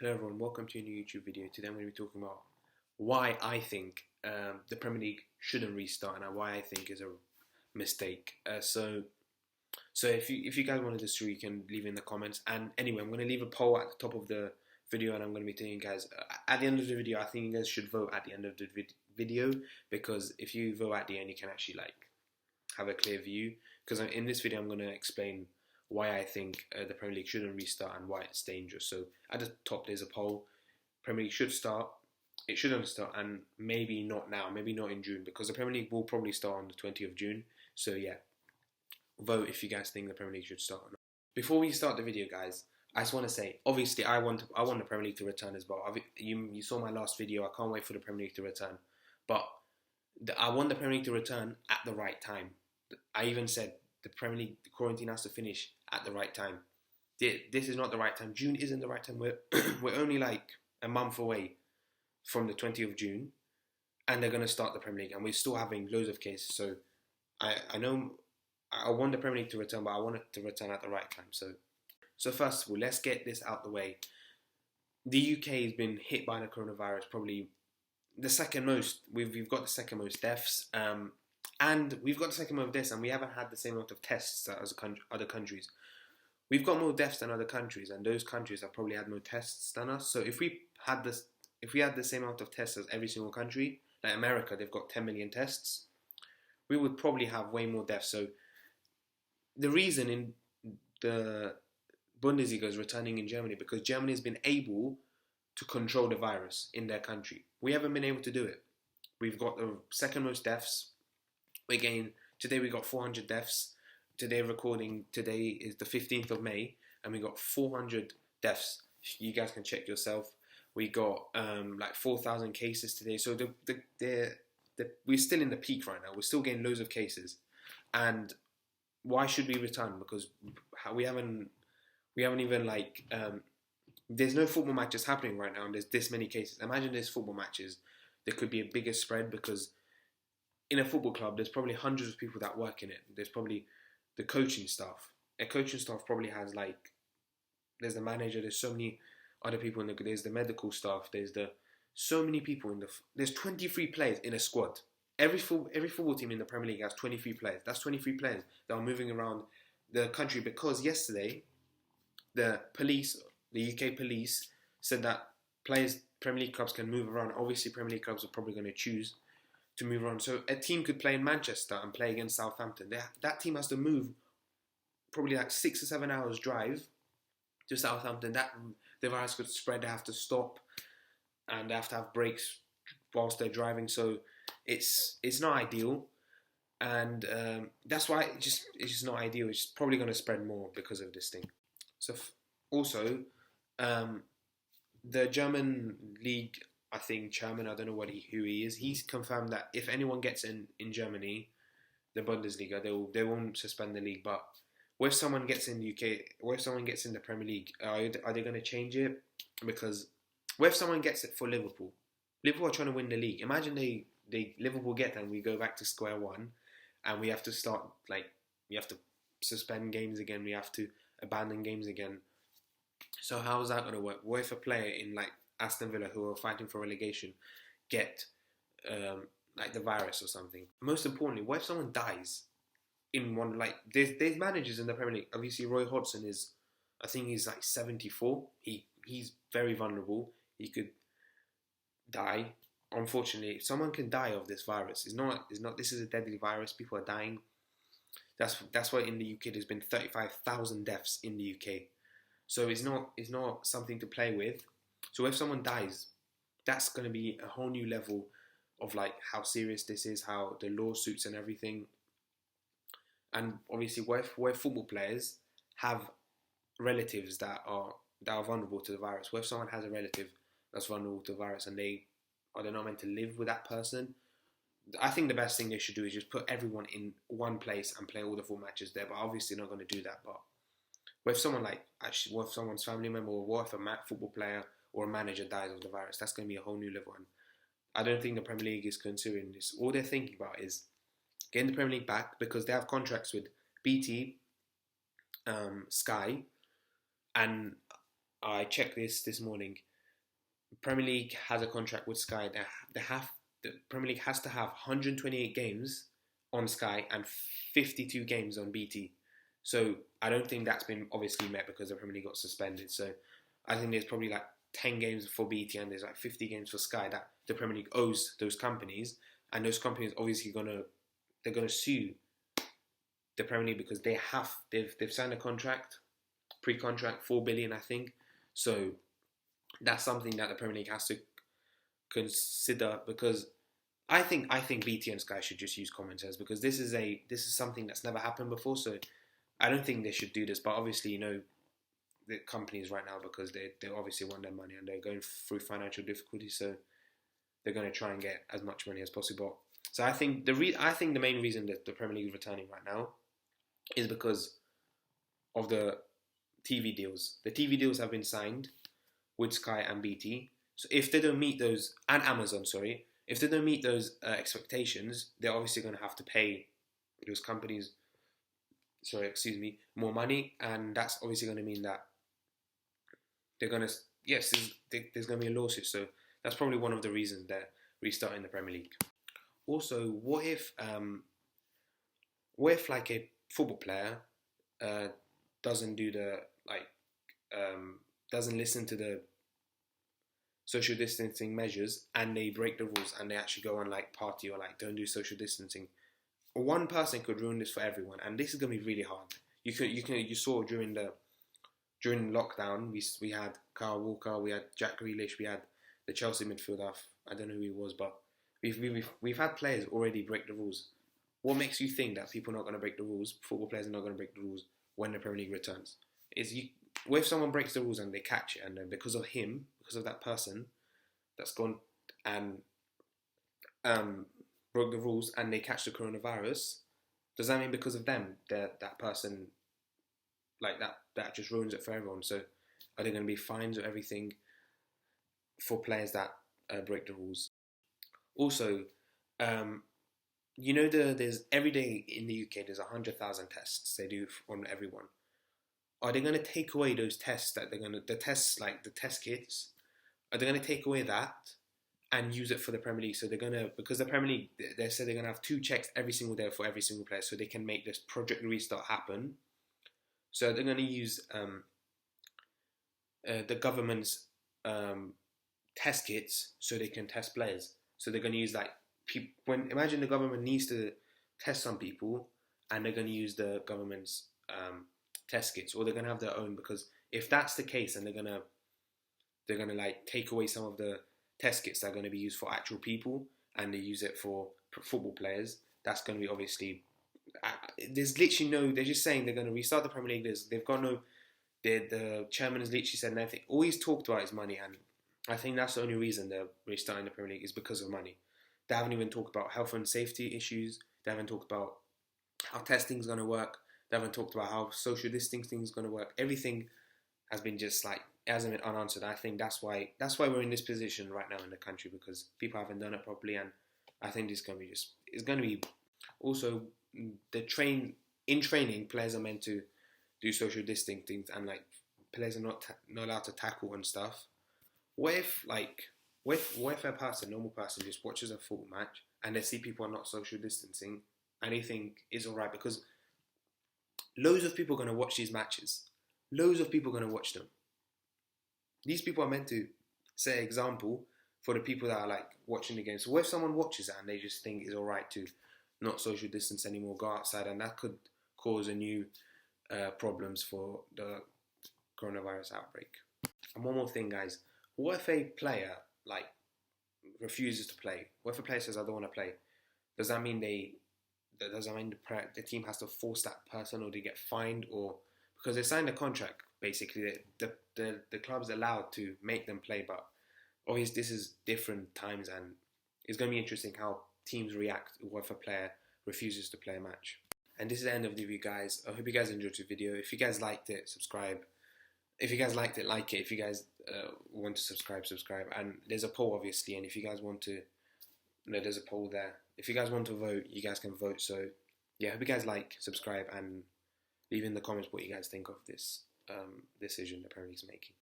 Hello everyone, welcome to a new YouTube video. Today I'm going to be talking about why I think the Premier League shouldn't restart and why I think is a mistake. So if you guys wanted this, you can leave in the comments. And anyway, I'm going to leave a poll at the top of the video, and I'm going to be telling you guys at the end of the video. I think you guys should vote at the end of the video, because if you vote at the end, you can actually have a clear view. Because in this video, I'm going to explain why I think the Premier League shouldn't restart and why it's dangerous. So at the top there's a poll. Premier League should start. It shouldn't start, and maybe not now, maybe not in June, because the Premier League will probably start on the 20th of June. So yeah, vote if you guys think the Premier League should start or not. Before we start the video, guys, I just want to say, obviously I want the Premier League to return as well. You saw my last video. I can't wait for the Premier League to return, but I want the Premier League to return at the right time. I even said the Premier League quarantine has to finish at the right time. This is not the right time. June isn't the right time. We're only like a month away from the 20th of June, and they're going to start the Premier League, and we're still having loads of cases. So I know I want the Premier League to return, but I want it to return at the right time. So first of all, let's get this out the way. The UK has been hit by the coronavirus, probably the second most. We've got the second most deaths. And we've got the second most deaths, and we haven't had the same amount of tests as other countries. We've got more deaths than other countries, and those countries have probably had more tests than us. So if we had the same amount of tests as every single country, like America, they've got 10 million tests, we would probably have way more deaths. So the reason in the Bundesliga is returning in Germany, because Germany has been able to control the virus in their country. We haven't been able to do it. We've got the second most deaths. Again, today we got 400 deaths. Today is the 15th of May, and we got 400 deaths. You guys can check yourself. We got 4,000 cases today. So we're still in the peak right now. We're still getting loads of cases. And why should we return? Because we haven't even there's no football matches happening right now, and there's this many cases. Imagine there's football matches. There could be a bigger spread, because in a football club, there's probably hundreds of people that work in it. There's probably the coaching staff. A coaching staff probably has there's the manager. There's so many other people there's the medical staff. There's so many people there's 23 players in a squad. Every football team in the Premier League has 23 players. That's 23 players that are moving around the country, because yesterday the UK police said that Premier League clubs can move around. Obviously, Premier League clubs are probably going to choose to move on. So a team could play in Manchester and play against Southampton. That team has to move probably 6 or 7 hours drive to Southampton. That the virus could spread. They have to stop, and they have to have breaks whilst they're driving. So it's not ideal, and that's why it's just not ideal. It's probably going to spread more because of this thing. So also, the German league, I think, chairman, I don't know who he is, he's confirmed that if anyone gets in Germany, the Bundesliga, they won't suspend the league. But what if someone gets in the UK, what if someone gets in the Premier League, are they going to change it? Because what if someone gets it for Liverpool? Liverpool are trying to win the league. Imagine Liverpool get there and we go back to square one, and we have to start, we have to suspend games again, we have to abandon games again. So how is that going to work? What if a player in Aston Villa, who are fighting for relegation, get the virus or something? Most importantly, what if someone dies in one? There's managers in the Premier League. Obviously, Roy Hodgson I think he's 74. He's very vulnerable. He could die. Unfortunately, someone can die of this virus. This is a deadly virus. People are dying. That's why in the UK there's been 35,000 deaths in the UK. So it's not something to play with. So if someone dies, that's going to be a whole new level of how serious this is, how the lawsuits and everything. And obviously, what if football players have relatives that are vulnerable to the virus? What if someone has a relative that's vulnerable to the virus, and they're not meant to live with that person? I think the best thing they should do is just put everyone in one place and play all the full matches there. But obviously, they're not going to do that. But what if someone what if someone's family member, or what if a football player or a manager dies of the virus? That's going to be a whole new level. And I don't think the Premier League is considering this. All they're thinking about is getting the Premier League back, because they have contracts with BT, Sky, and I checked this morning. Premier League has a contract with Sky. The Premier League has to have 128 games on Sky and 52 games on BT. So I don't think that's been obviously met because the Premier League got suspended. So I think there's probably like 10 games for BT and there's like 50 games for Sky that the Premier League owes those companies, and those companies obviously they're gonna sue the Premier League because they've signed a contract, pre-contract, 4 billion I think. So that's something that the Premier League has to consider, because I think BT and Sky should just use commenters, because this is something that's never happened before. So I don't think they should do this, but obviously the companies right now, because they obviously want their money and they're going through financial difficulties, so they're going to try and get as much money as possible. So I think the main reason that the Premier League is returning right now is because of the TV deals. The TV deals have been signed with Sky and BT. So if they don't meet those, and Amazon, sorry, if they don't meet those expectations, they're obviously going to have to pay those companies, more money, and that's obviously going to mean that they're going to, there's going to be a lawsuit. So that's probably one of the reasons they're restarting the Premier League. Also, what if like a football player doesn't do doesn't listen to the social distancing measures, and they break the rules and they actually go on like party or like don't do social distancing? One person could ruin this for everyone, and this is gonna be really hard. You saw during lockdown, we had Kyle Walker, we had Jack Grealish, we had the Chelsea midfielder. I don't know who he was, but we've had players already break the rules. What makes you think that people are not going to break the rules? Football players are not going to break the rules when the Premier League returns. What if someone breaks the rules and they catch it, and then because of that person that's gone and broke the rules, and they catch the coronavirus, does that mean because of them that person like that just ruins it for everyone? So are there going to be fines or everything for players that break the rules? Also, there's every day in the UK there's 100,000 tests they do on everyone. Are they going to take away those tests the test kits? Are they going to take away that and use it for the Premier League? So because the Premier League, they said they're going to have 2 checks every single day for every single player, so they can make this Project Restart happen. So they're going to use the government's test kits so they can test players. So they're going to use imagine the government needs to test some people, and they're going to use the government's test kits, or they're going to have their own, because if that's the case, and they're going to like take away some of the test kits that are going to be used for actual people, and they use it for football players, that's going to be obviously. There's literally they're just saying they're going to restart the Premier League. They've got the chairman has literally said nothing. All he's talked about is money, and I think that's the only reason they're restarting the Premier League is because of money. They haven't even talked about health and safety issues. They haven't talked about how testing's going to work. They haven't talked about how social distancing is going to work. Everything has been just it hasn't been unanswered. I think that's why we're in this position right now in the country, because people haven't done it properly, and I think it's going to be also in training, players are meant to do social distancing, and like players are not allowed to tackle and stuff. What if a normal person just watches a football match and they see people are not social distancing and they think it's alright, because loads of people are going to watch these matches. Loads of people are going to watch them. These people are meant to set an example for the people that are like watching the game. So what if someone watches it and they just think it's alright to not social distance anymore, go outside, and that could cause a new problems for the coronavirus outbreak. And one more thing, guys. What if a player refuses to play? What if a player says, I don't want to play? Does that mean the team has to force that person, or they get fined, or because they signed a contract, basically the club's allowed to make them play, but obviously this is different times, and it's going to be interesting how teams react if a player refuses to play a match. And this is the end of the video, guys. I hope you guys enjoyed the video. If you guys liked it, subscribe. If you guys liked it, like it. If you guys want to subscribe. And there's a poll, obviously, and if you guys want to, there's a poll there. If you guys want to vote, you guys can vote. So yeah, I hope you guys subscribe, and leave in the comments what you guys think of this decision the Premier League's making.